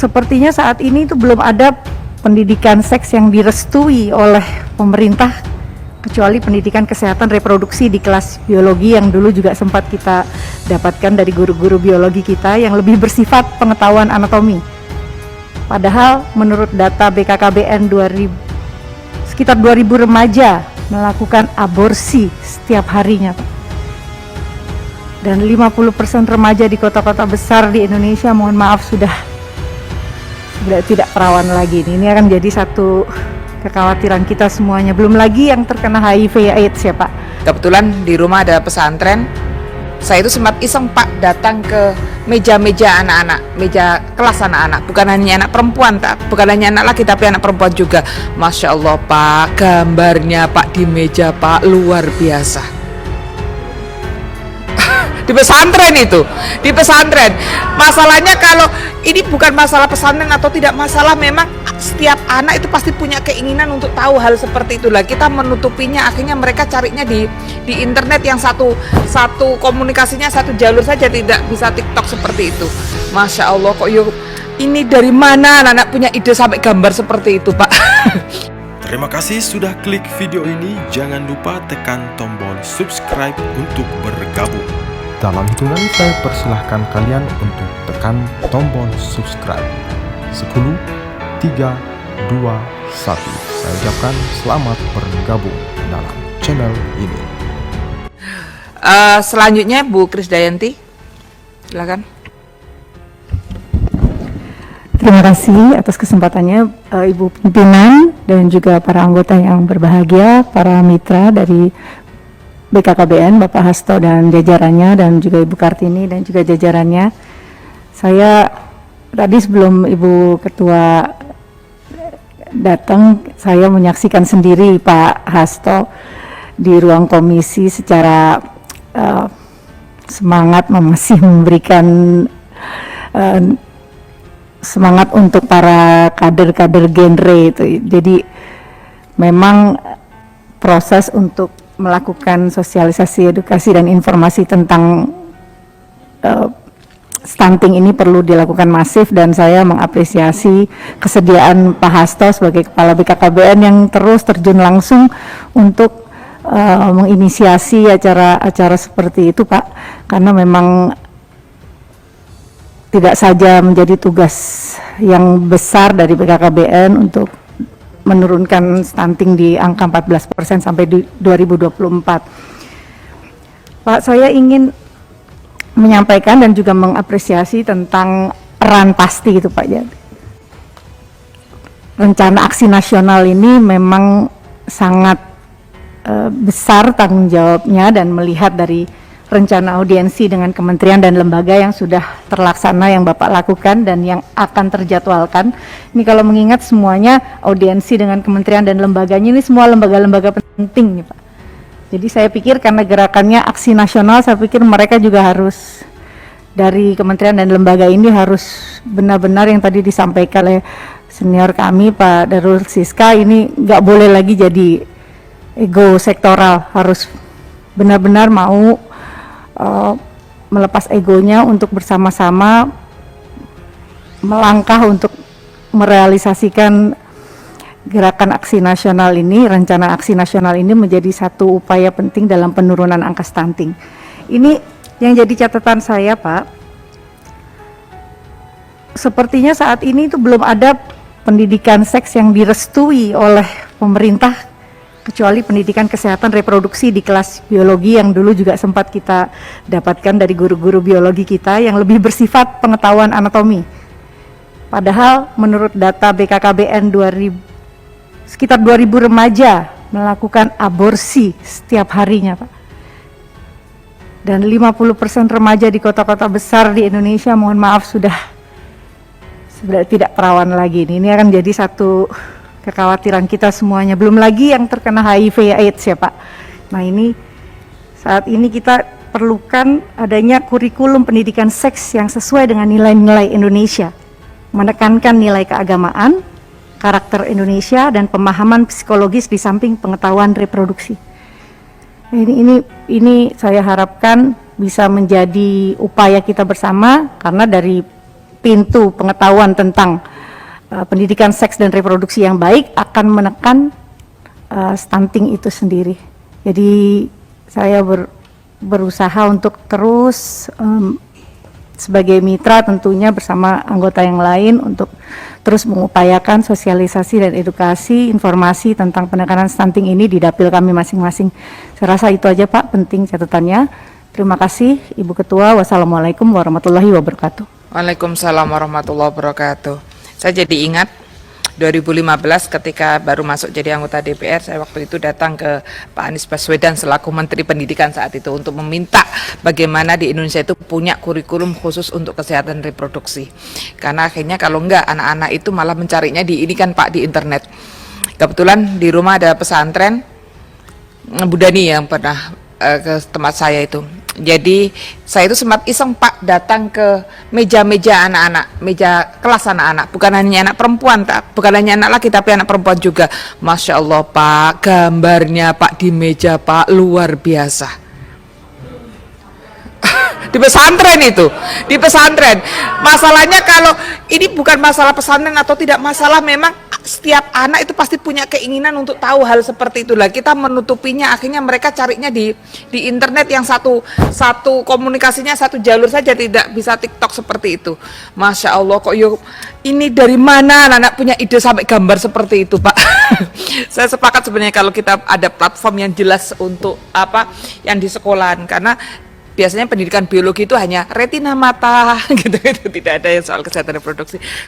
Sepertinya saat ini itu belum ada pendidikan seks yang direstui oleh pemerintah kecuali pendidikan kesehatan reproduksi di kelas biologi yang dulu juga sempat kita dapatkan dari guru-guru biologi kita yang lebih bersifat pengetahuan anatomi. Padahal menurut data BKKBN sekitar 2000 remaja melakukan aborsi setiap harinya, Pak. Dan 50% remaja di kota-kota besar di Indonesia, mohon maaf, sudah tidak perawan lagi. Ini akan jadi satu kekhawatiran kita semuanya. Belum lagi yang terkena HIV AIDS ya, Pak. Kebetulan di rumah ada pesantren. Saya itu sempat iseng, Pak, datang ke meja-meja anak-anak, meja kelas anak-anak. Bukan hanya anak perempuan, bukan hanya anak laki, tapi anak perempuan juga. Masya Allah, Pak, gambarnya, Pak, di meja, Pak, luar biasa. Di pesantren itu, di pesantren. Masalahnya kalau ini bukan masalah pesantren atau tidak, masalah memang setiap anak itu pasti punya keinginan untuk tahu hal seperti itulah. Kita menutupinya, akhirnya mereka carinya di internet yang satu komunikasinya satu jalur saja, tidak bisa TikTok seperti itu. Masya Allah, kok yuk, ini dari mana anak-anak punya ide sampai gambar seperti itu, Pak? Terima kasih sudah klik video ini. Jangan lupa tekan tombol subscribe untuk bergabung. Dalam hitungan saya persilahkan kalian untuk tekan tombol subscribe. 10, 3, 2, 1. Saya ucapkan selamat bergabung dalam channel ini. Selanjutnya Bu Krisdayanti, silakan. Terima kasih atas kesempatannya, Ibu pimpinan dan juga para anggota yang berbahagia, para mitra dari BKKBN, Bapak Hasto dan jajarannya, dan juga Ibu Kartini dan juga jajarannya. Saya tadi sebelum Ibu Ketua datang, saya menyaksikan sendiri Pak Hasto di ruang komisi secara semangat, masih memberikan semangat untuk para kader-kader genre itu. Jadi memang proses untuk melakukan sosialisasi, edukasi dan informasi tentang stunting ini perlu dilakukan masif, dan saya mengapresiasi kesediaan Pak Hasto sebagai Kepala BKKBN yang terus terjun langsung untuk menginisiasi acara-acara seperti itu, Pak, karena memang tidak saja menjadi tugas yang besar dari BKKBN untuk menurunkan stunting di angka 14% sampai di 2024. Pak, saya ingin menyampaikan dan juga mengapresiasi tentang peran pasti itu, Pak. Jadi, rencana aksi nasional ini memang sangat besar tanggung jawabnya, dan melihat dari rencana audiensi dengan kementerian dan lembaga yang sudah terlaksana, yang Bapak lakukan dan yang akan terjadwalkan. Ini kalau mengingat semuanya audiensi dengan kementerian dan lembaganya, ini semua lembaga-lembaga penting nih, Pak. Jadi saya pikir karena gerakannya aksi nasional, saya pikir mereka juga harus, dari kementerian dan lembaga ini harus benar-benar yang tadi disampaikan oleh senior kami Pak Darul Siska, ini nggak boleh lagi jadi ego sektoral, harus benar-benar mau melepas egonya untuk bersama-sama melangkah untuk merealisasikan gerakan aksi nasional ini, rencana aksi nasional ini menjadi satu upaya penting dalam penurunan angka stunting. Ini yang jadi catatan saya, Pak. Sepertinya saat ini itu belum ada pendidikan seks yang direstui oleh pemerintah kecuali pendidikan kesehatan reproduksi di kelas biologi yang dulu juga sempat kita dapatkan dari guru-guru biologi kita yang lebih bersifat pengetahuan anatomi. Padahal menurut data BKKBN sekitar 2000 remaja melakukan aborsi setiap harinya, Pak. Dan 50% remaja di kota-kota besar di Indonesia, mohon maaf, sudah tidak perawan lagi. Ini akan jadi satu kekhawatiran kita semuanya. Belum lagi yang terkena HIV AIDS ya, Pak. Nah, ini saat ini kita perlukan adanya kurikulum pendidikan seks yang sesuai dengan nilai-nilai Indonesia, menekankan nilai keagamaan, karakter Indonesia, dan pemahaman psikologis di samping pengetahuan reproduksi. Ini saya harapkan bisa menjadi upaya kita bersama, karena dari pintu pengetahuan tentang pendidikan seks dan reproduksi yang baik akan menekan stunting itu sendiri. Jadi saya berusaha untuk terus sebagai mitra tentunya bersama anggota yang lain untuk terus mengupayakan sosialisasi dan edukasi informasi tentang penekanan stunting ini di dapil kami masing-masing. Saya rasa itu aja Pak, penting catatannya. Terima kasih Ibu Ketua. Wassalamualaikum warahmatullahi wabarakatuh. Waalaikumsalam warahmatullahi wabarakatuh. Saya jadi ingat 2015 ketika baru masuk jadi anggota DPR, saya waktu itu datang ke Pak Anies Baswedan selaku Menteri Pendidikan saat itu untuk meminta bagaimana di Indonesia itu punya kurikulum khusus untuk kesehatan reproduksi. Karena akhirnya kalau enggak anak-anak itu malah mencarinya di ini kan Pak di internet. Kebetulan di rumah ada pesantren Bu Dani yang pernah ke tempat saya itu. Jadi saya itu sempat iseng Pak datang ke meja-meja anak-anak, meja kelas anak-anak, bukan hanya anak perempuan, bukan hanya anak laki tapi anak perempuan juga. Masya Allah Pak, gambarnya Pak di meja Pak luar biasa. Di pesantren itu, di pesantren. Masalahnya kalau ini bukan masalah pesantren atau tidak masalah, memang setiap anak itu pasti punya keinginan untuk tahu hal seperti itulah. Kita menutupinya, akhirnya mereka carinya di internet yang satu komunikasinya satu jalur saja, tidak bisa TikTok seperti itu. Masya Allah kok yuk, ini dari mana anak punya ide sampai gambar seperti itu Pak. Saya sepakat sebenarnya kalau kita ada platform yang jelas untuk apa yang di sekolahan, karena biasanya pendidikan biologi itu hanya retina mata gitu, tidak ada yang soal kesehatan reproduksi.